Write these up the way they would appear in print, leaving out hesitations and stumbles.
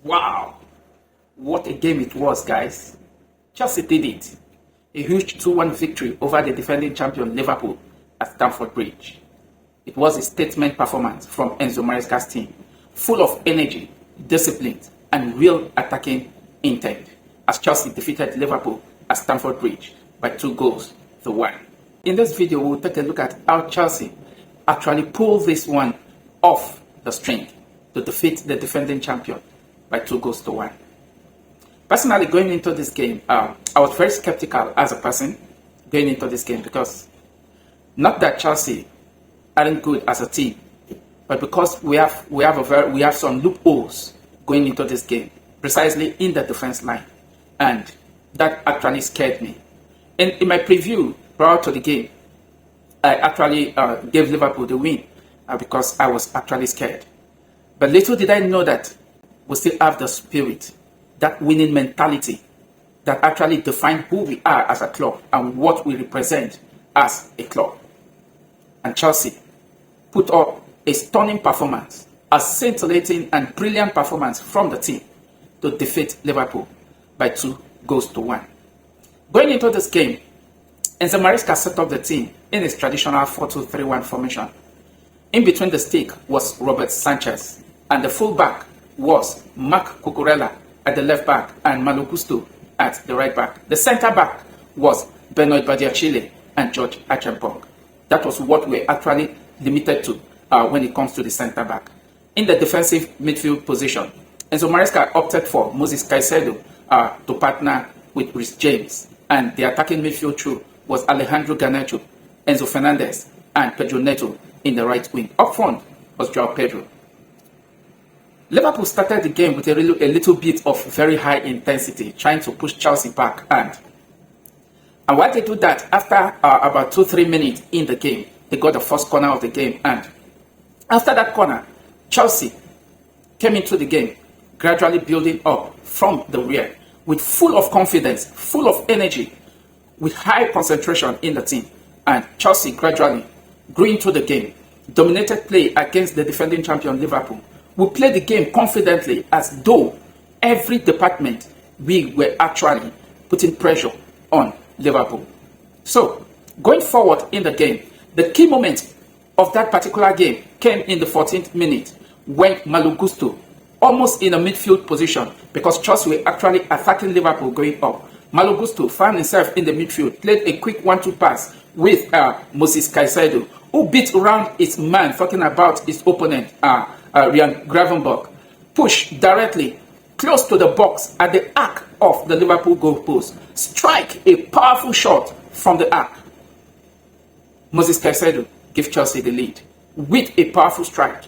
Wow, what a game it was, guys. Chelsea did it. A huge 2-1 victory over the defending champion Liverpool at Stamford Bridge. It was a statement performance from Enzo Maresca's team, full of energy, discipline, and real attacking intent, as Chelsea defeated Liverpool at Stamford Bridge by 2-1. In this video, we'll take a look at how Chelsea actually pulled this one off the string to defeat the defending champion by 2-1. Personally, going into this game, I was very skeptical as a person going into this game, because not that Chelsea aren't good as a team, but because we have some loopholes going into this game, precisely in the defense line, and that actually scared me. In my preview prior to the game, I actually gave Liverpool the win because I was actually scared. But little did I know that we still have the spirit, that winning mentality that actually defines who we are as a club and what we represent as a club. And Chelsea put up a stunning performance, a scintillating and brilliant performance from the team to defeat Liverpool by 2-1. Going into this game, Enzo Maresca set up the team in his traditional 4-2-3-1 formation. In between the stick was Robert Sanchez, and the fullback was Marc Cucurella at the left back and Malo Gusto at the right back. The centre back was Benoit Badiashile and George Achampong. That was what we're actually limited to when it comes to the centre back. In the defensive midfield position, Enzo Maresca opted for Moses Caicedo to partner with Reece James, and the attacking midfield trio was Alejandro Garnacho, Enzo Fernandez, and Pedro Neto in the right wing. Up front was Joao Pedro. Liverpool started the game with a little bit of very high intensity, trying to push Chelsea back. And while they do that, after about 2-3 minutes in the game, they got the first corner of the game. And after that corner, Chelsea came into the game, gradually building up from the rear, with full of confidence, full of energy, with high concentration in the team. And Chelsea gradually grew into the game, dominated play against the defending champion Liverpool. We played the game confidently, as though every department we were actually putting pressure on Liverpool. So, going forward in the game, the key moment of that particular game came in the 14th minute when Malo Gusto, almost in a midfield position, because Chelsea were actually attacking Liverpool going up, Malo Gusto found himself in the midfield, played a quick 1-2 pass with Moses Caicedo, who beat around his man, talking about his opponent, Ryan Gravenberch, pushed directly close to the box at the arc of the Liverpool goalpost, strike a powerful shot from the arc. Moses Caicedo gave Chelsea the lead with a powerful strike,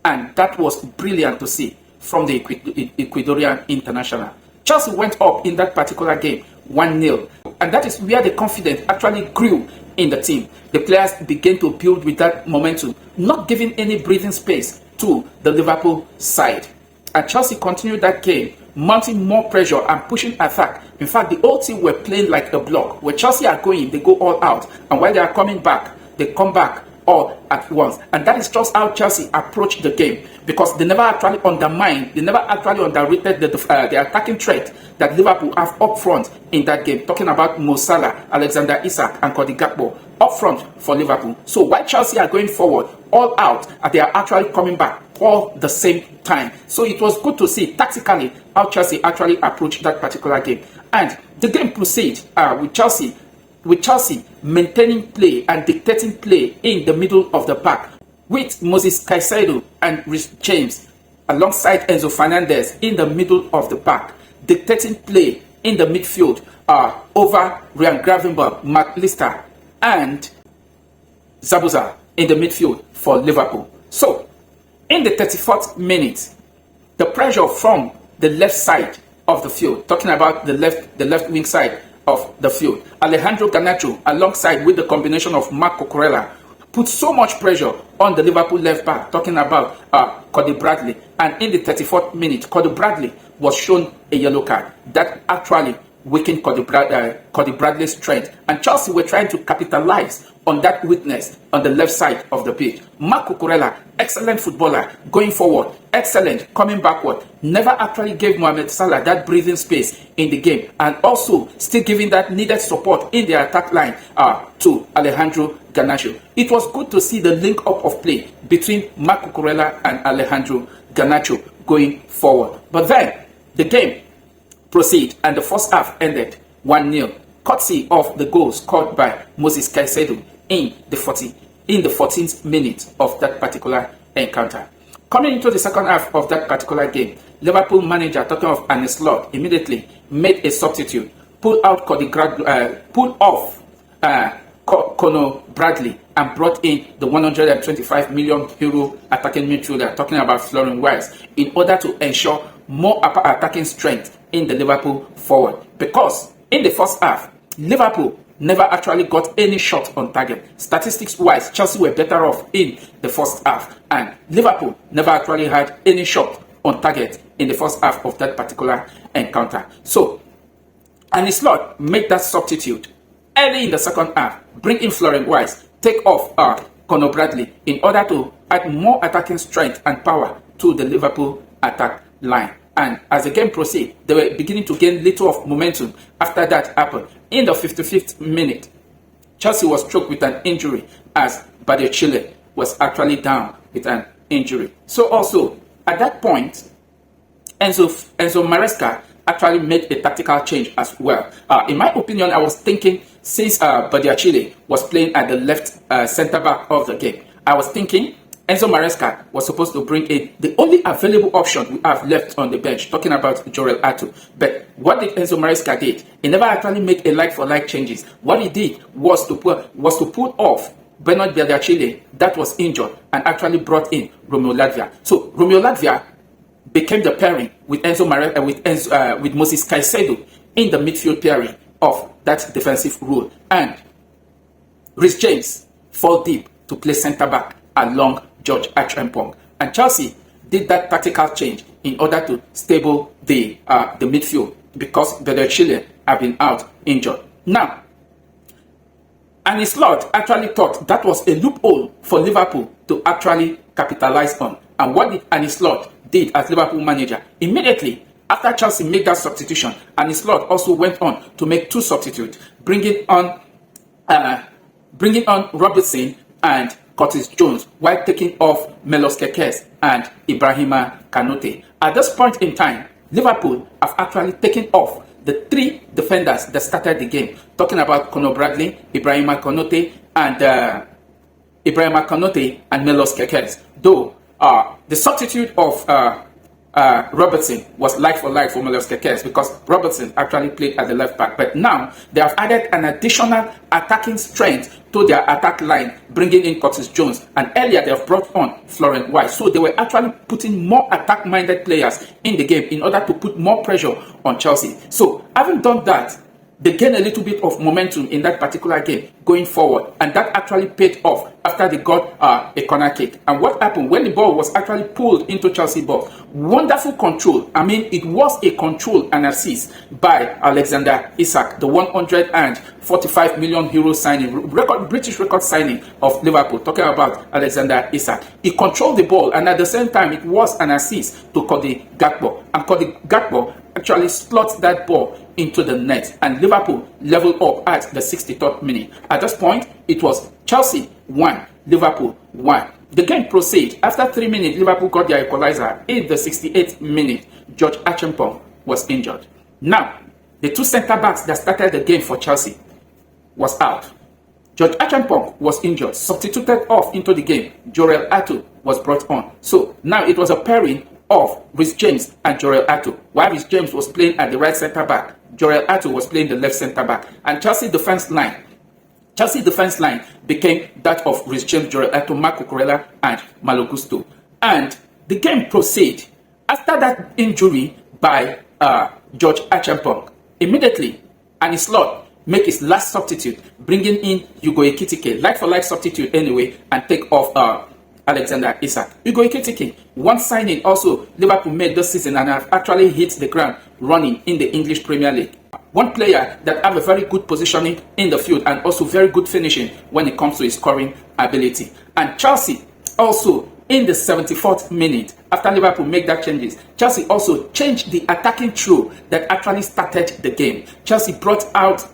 and that was brilliant to see from the Ecuadorian international. Chelsea went up in that particular game 1-0, and that is where the confidence actually grew in the team. The players began to build with that momentum, not giving any breathing space to the Liverpool side. And Chelsea continued that game, mounting more pressure and pushing attack. In fact, the whole team were playing like a block. Where Chelsea are going, they go all out. And while they are coming back, they come back all at once. And that is just how Chelsea approached the game, because they never actually undermined, they never actually underrated the attacking threat that Liverpool have up front in that game. Talking about Mo Salah, Alexander Isak, and Cody Gakpo up front for Liverpool. So while Chelsea are going forward all out, they are actually coming back all the same time. So it was good to see tactically how Chelsea actually approached that particular game. And the game proceeded with Chelsea maintaining play and dictating play in the middle of the park, with Moses Caicedo and Reece James alongside Enzo Fernandez in the middle of the park, dictating play in the midfield over Ryan Gravenberch, Mark Lister, and Zabuza in the midfield for Liverpool. So, in the 34th minute, the pressure from the left side of the field, talking about the left wing side of the field, Alejandro Garnacho alongside with the combination of Marc Cucurella put so much pressure on the Liverpool left back, talking about Cody Bradley. And in the 34th minute, Cody Bradley was shown a yellow card that actually weakened Cody Bradley's strength. And Chelsea were trying to capitalize on that weakness on the left side of the pitch. Marc Cucurella, excellent footballer, going forward, excellent, coming backward, never actually gave Mohamed Salah that breathing space in the game, and also still giving that needed support in the attack line to Alejandro Garnacho. It was good to see the link up of play between Marc Cucurella and Alejandro Garnacho going forward. But then the game proceeded and the first half ended 1-0, courtesy of the goal scored by Moses Caicedo in the 14th minute of that particular encounter. Coming into the second half of that particular game, Liverpool manager, talking of Arne Slot, immediately made a substitute, pulled off Conor Bradley and brought in the 125 million euro attacking midfielder, talking about Florian Wirtz, in order to ensure more attacking strength in the Liverpool forward. Because in the first half, Liverpool never actually got any shot on target. Statistics-wise, Chelsea were better off in the first half, and Liverpool never actually had any shot on target in the first half of that particular encounter. So, Arne Slot made that substitute early in the second half, bring in Florian Wirtz, take off Conor Bradley in order to add more attacking strength and power to the Liverpool attack line. And as the game proceeded, they were beginning to gain little of momentum after that happened. In the 55th minute, Chelsea was struck with an injury as Badiashile was actually down with an injury. So also, at that point, Enzo Maresca actually made a tactical change as well. In my opinion, I was thinking, since Badiashile was playing at the left centre-back of the game, I was thinking Enzo Maresca was supposed to bring in the only available option we have left on the bench, talking about Jorel Ato. But what did Enzo Maresca did? He never actually made a like-for-like changes. What he did was to pull off Bernard Badiashile, that was injured, and actually brought in Romeo Lavia. So Romeo Lavia became the pairing with with Moses Caicedo in the midfield pairing of that defensive role, and Reece James fall deep to play centre-back along George Achampong. And Chelsea did that tactical change in order to stable the midfield, because Badiashile have been out injured. Now, Arne Slot actually thought that was a loophole for Liverpool to actually capitalize on. And what did Arne Slot did as Liverpool manager? Immediately after Chelsea made that substitution, Arne Slot also went on to make two substitutes, bringing on Robertson and Curtis Jones, while taking off Milos Kekes and Ibrahima Kanouté. At this point in time, Liverpool have actually taken off the three defenders that started the game, talking about Conor Bradley, Ibrahima Kanouté, and Milos Kekes. Though the substitute of Robertson was like for Milos Kekes, because Robertson actually played at the left back. But now they have added an additional attacking strength to their attack line, bringing in Curtis Jones, and earlier they have brought on Florian Wirtz. So they were actually putting more attack-minded players in the game in order to put more pressure on Chelsea. So having done that, they gained a little bit of momentum in that particular game going forward, and that actually paid off after they got a corner kick. And what happened when the ball was actually pulled into Chelsea box? Wonderful control. I mean, it was a control and assist by Alexander Isak, the 145 million euro signing, British record signing of Liverpool, talking about Alexander Isak. He controlled the ball, and at the same time, it was an assist to Cody Gakpo. And Cody Gakpo actually slots that ball into the net, and Liverpool leveled up at the 63rd minute. At this point, it was Chelsea 1, Liverpool 1. The game proceeded. After 3 minutes, Liverpool got their equalizer. In the 68th minute, George Achampong was injured. Now, the two centre-backs that started the game for Chelsea was out. George Achampong was injured, substituted off into the game. Jorel Ato was brought on. So now it was a pairing of Reece James and Jorel Ato. While Reece James was playing at the right centre-back, Jorel Ato was playing the left centre-back. And Chelsea defence line became that of Reece James, Jorel Ato, Marc Cucurella, and Malo Gusto. And the game proceeded. After that injury by George Achampong, immediately Arne Slot make his last substitute, bringing in Ugo Ekitike, like-for-like substitute anyway, and take off Alexander Isak. Ugo Ekitike, one signing also Liverpool made this season and have actually hit the ground running in the English Premier League. One player that have a very good positioning in the field and also very good finishing when it comes to his scoring ability. And Chelsea also, in the 74th minute, after Liverpool make that changes, Chelsea also changed the attacking trio that actually started the game. Chelsea brought out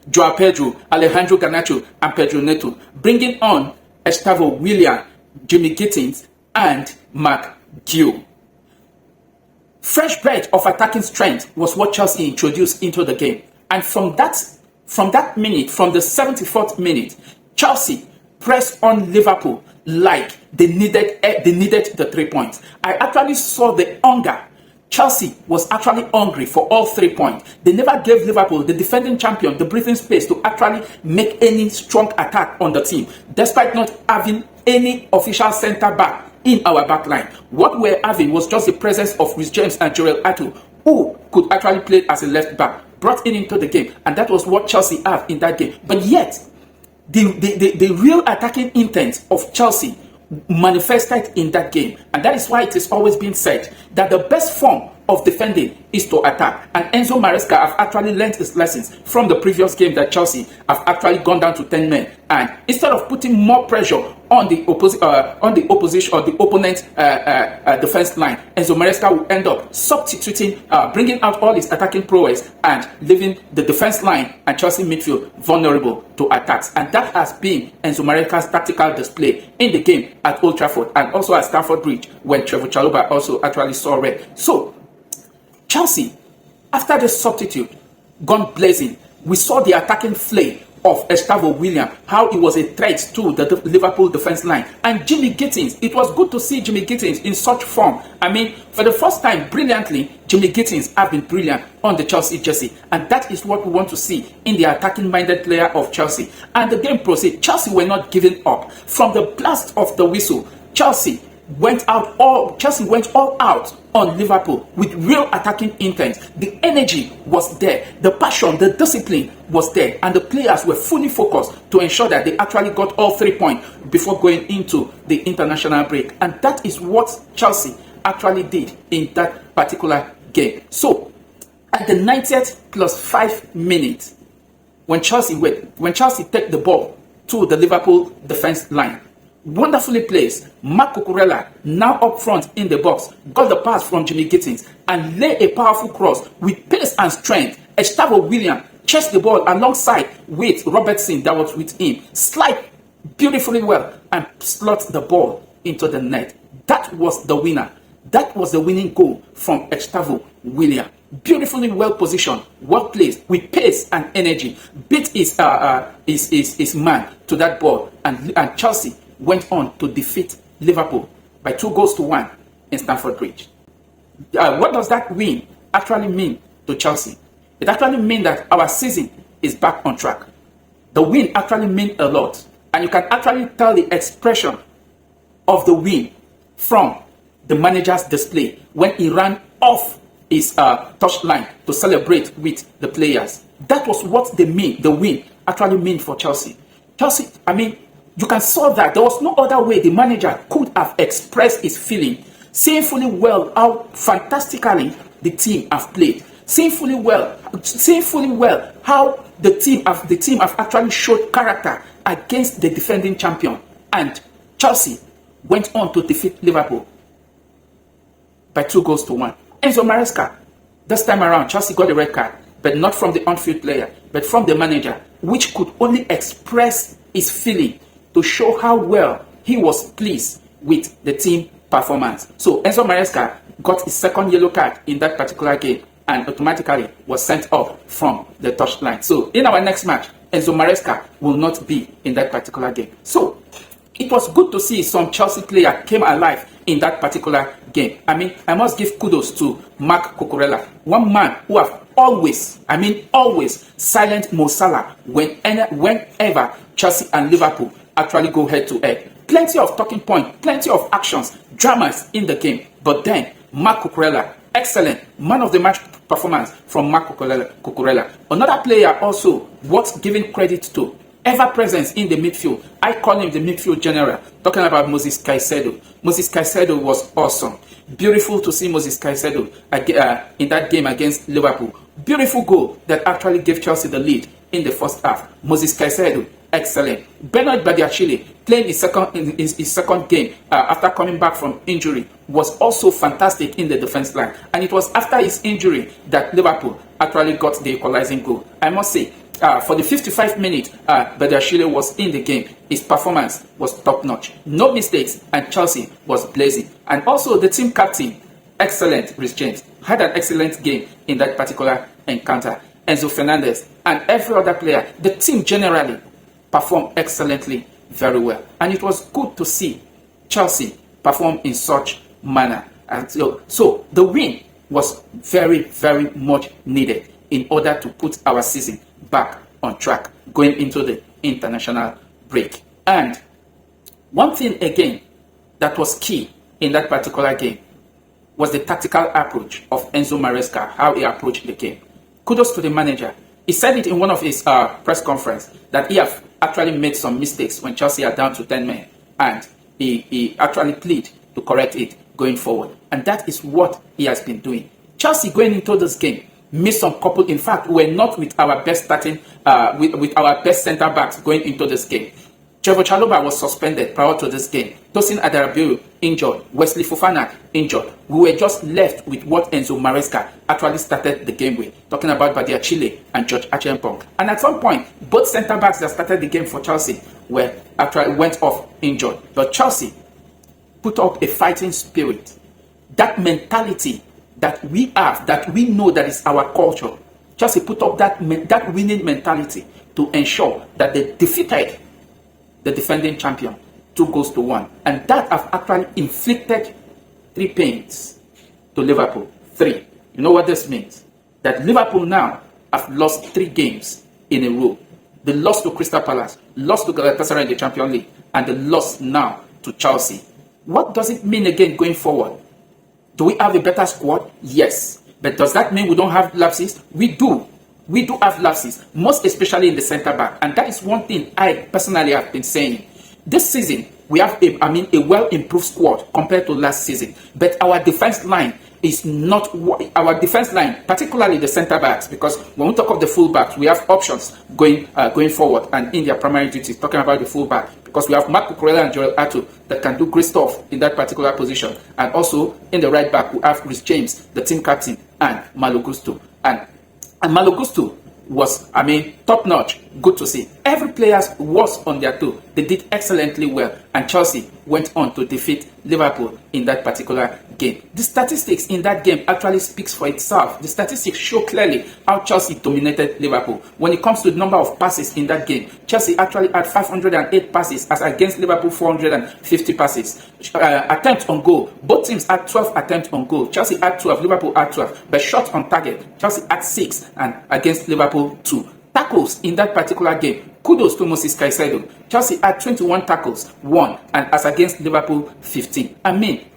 Joao Pedro, Alejandro Garnacho, and Pedro Neto, bringing on Estevao, Willian, Jimmy Gittins, and Mark Gill. Fresh breath of attacking strength was what Chelsea introduced into the game. And from that minute, from the 74th minute, Chelsea pressed on Liverpool like they needed the 3 points. I actually saw the hunger. Chelsea was actually hungry for all 3 points. They never gave Liverpool, the defending champion, the breathing space to actually make any strong attack on the team, despite not having any official centre back in our back line. What we're having was just the presence of Rhys James and Joel Ato, who could actually play as a left back, brought into the game, and that was what Chelsea had in that game. But yet, the real attacking intent of Chelsea manifested in that game, and that is why it has always been said that the best form of defending is to attack. And Enzo Maresca have actually learned his lessons from the previous game that Chelsea have actually gone down to 10 men, and instead of putting more pressure on the opposition or the opponent's defense line, Enzo Maresca will end up substituting, bringing out all his attacking prowess and leaving the defense line and Chelsea midfield vulnerable to attacks. And that has been Enzo Maresca's tactical display in the game at Old Trafford and also at Stamford Bridge when Trevoh Chalobah also actually saw red. So Chelsea, after the substitute gone blazing, we saw the attacking flame of Estevao Willian, how he was a threat to the Liverpool defense line. And Jimmy Gittins, it was good to see Jimmy Gittins in such form. I mean, for the first time, brilliantly, Jimmy Gittins have been brilliant on the Chelsea jersey. And that is what we want to see in the attacking-minded player of Chelsea. And the game proceeded. Chelsea were not giving up. From the blast of the whistle, Chelsea went all out on Liverpool with real attacking intent. The energy was there, the passion, the discipline was there, and the players were fully focused to ensure that they actually got all 3 points before going into the international break. And that is what Chelsea actually did in that particular game. So at the 90th plus 5 minutes, when Chelsea take the ball to the Liverpool defense line, wonderfully placed, Marc Cucurella, now up front in the box, got the pass from Jimmy Gittins and lay a powerful cross with pace and strength. Estevao Willian chased the ball alongside with Robertson that was with him, slide beautifully well and slot the ball into the net. That was the winner. That was the winning goal from Estevao Willian. Beautifully well positioned, well placed, with pace and energy, beat his man to that ball, and Chelsea went on to defeat Liverpool by 2-1 in Stamford Bridge. What does that win actually mean to Chelsea? It actually means that our season is back on track. The win actually means a lot, and you can actually tell the expression of the win from the manager's display when he ran off his touchline to celebrate with the players. That was what the win actually mean for Chelsea. Chelsea, I mean, you can saw that there was no other way the manager could have expressed his feeling, seeing fully well how fantastically the team have played, seeing fully well how the team have actually showed character against the defending champion. And Chelsea went on to defeat Liverpool by 2-1. Enzo Maresca, this time around, Chelsea got a red card, but not from the on-field player, but from the manager, which could only express his feeling to show how well he was pleased with the team performance. So Enzo Maresca got his second yellow card in that particular game and automatically was sent off from the touchline. So in our next match, Enzo Maresca will not be in that particular game. So it was good to see some Chelsea player came alive in that particular game. I mean, I must give kudos to Marc Cucurella, one man who have always silent Mo Salah whenever Chelsea and Liverpool actually go head to head. Plenty of talking points, plenty of actions, dramas in the game. But then, Marc Cucurella, excellent man of the match performance from Marc Cucurella. Another player also worth giving credit to, ever presence in the midfield. I call him the midfield general. Talking about Moses Caicedo. Moses Caicedo was awesome. Beautiful to see Moses Caicedo in that game against Liverpool. Beautiful goal that actually gave Chelsea the lead in the first half. Moses Caicedo, excellent. Bernard Badiashile, playing his second game after coming back from injury, was also fantastic in the defense line. And it was after his injury that Liverpool actually got the equalizing goal. I must say, for the 55 minutes Badiashile was in the game, his performance was top-notch. No mistakes, and Chelsea was blazing. And also the team captain, excellent, Rhys James, had an excellent game in that particular encounter. Enzo Fernandez and every other player, the team generally performed excellently, very well. And it was good to see Chelsea perform in such manner. And so the win was very, very much needed in order to put our season back on track going into the international break. And one thing again that was key in that particular game was the tactical approach of Enzo Maresca, how he approached the game. Kudos to the manager. He said it in one of his press conferences that he have actually made some mistakes when Chelsea are down to 10 men, and he actually pleaded to correct it going forward. And that is what he has been doing. Chelsea going into this game missed some couple. In fact, we're not with our best starting, with our best centre backs going into this game. Trevor Chalobah was suspended prior to this game. Tosin Adarabioyo injured. Wesley Fofana injured. We were just left with what Enzo Maresca actually started the game with, talking about Badiashile and George Achampong. And at some point, both centre backs that started the game for Chelsea went off injured. But Chelsea put up a fighting spirit. That mentality that we have, that we know that is our culture. Chelsea put up that winning mentality to ensure that they defeated the defending champion 2-1, and that have actually inflicted 3 pains to Liverpool. 3. You know what this means? That Liverpool now have lost 3 games in a row. They lost to Crystal Palace, lost to Galatasaray in the Champions League, and they lost now to Chelsea. What does it mean again going forward? Do we have a better squad? Yes. But does that mean we don't have lapses? We do. We do have lapses, most especially in the centre back. And that is one thing I personally have been saying. This season, we have a well-improved squad compared to last season. But our defence line is not our defence line, particularly the centre backs, because when we talk of the full backs, we have options going forward and in their primary duties, talking about the full back, because we have Marc Cucurella and Joel Ato that can do great stuff in that particular position. And also in the right back, we have Rhys James, the team captain, and Malo Gusto. And Malo Gusto was, top-notch. Good to see. Every player was on their toe. They did excellently well. And Chelsea went on to defeat Liverpool in that particular game. The statistics in that game actually speaks for itself. The statistics show clearly how Chelsea dominated Liverpool. When it comes to the number of passes in that game, Chelsea actually had 508 passes as against Liverpool 450 passes. Attempts on goal. Both teams had 12 attempts on goal. Chelsea had 12, Liverpool had 12. But shots on target, Chelsea had 6 and against Liverpool 2. Tackles in that particular game, kudos to Moses Caicedo. Chelsea had 21 tackles, 1, and as against Liverpool, 15.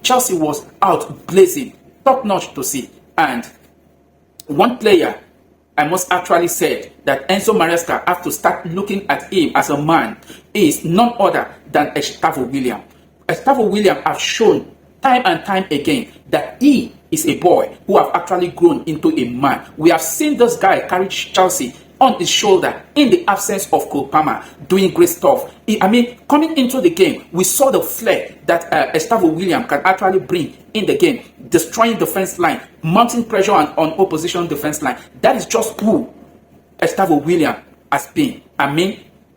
Chelsea was out blazing, top-notch to see. And one player, I must actually say that Enzo Maresca have to start looking at him as a man, is none other than Estevao William. Estevao William has shown time and time again that he is a boy who have actually grown into a man. We have seen this guy carry Chelsea on his shoulder in the absence of Cole Palmer, doing great stuff. Coming into the game, we saw the flair that Estevao William can actually bring in the game, destroying defense line, mounting pressure on opposition defense line. That is just who Estevao William has been.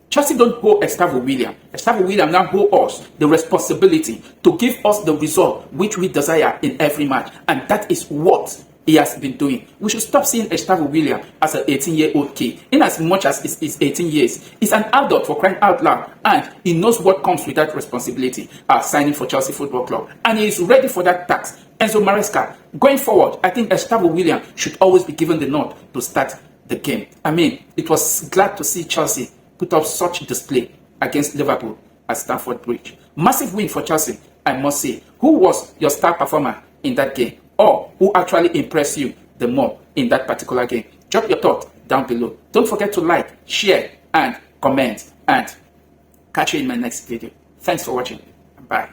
Chelsea don't hold Estevao William. Estevao William now hold us the responsibility to give us the result which we desire in every match. And that is what he has been doing. We should stop seeing Estevao William as an 18-year-old kid. In as much as he's 18 years, he's an adult, for crying out loud, and he knows what comes with that responsibility, signing for Chelsea Football Club. And he is ready for that task. Enzo Maresca, going forward, I think Estevao William should always be given the nod to start the game. It was glad to see Chelsea put up such display against Liverpool at Stamford Bridge. Massive win for Chelsea, I must say. Who was your star performer in that game? Or who actually impressed you the more in that particular game? Drop your thought down below. Don't forget to like, share, and comment. And catch you in my next video. Thanks for watching. Bye.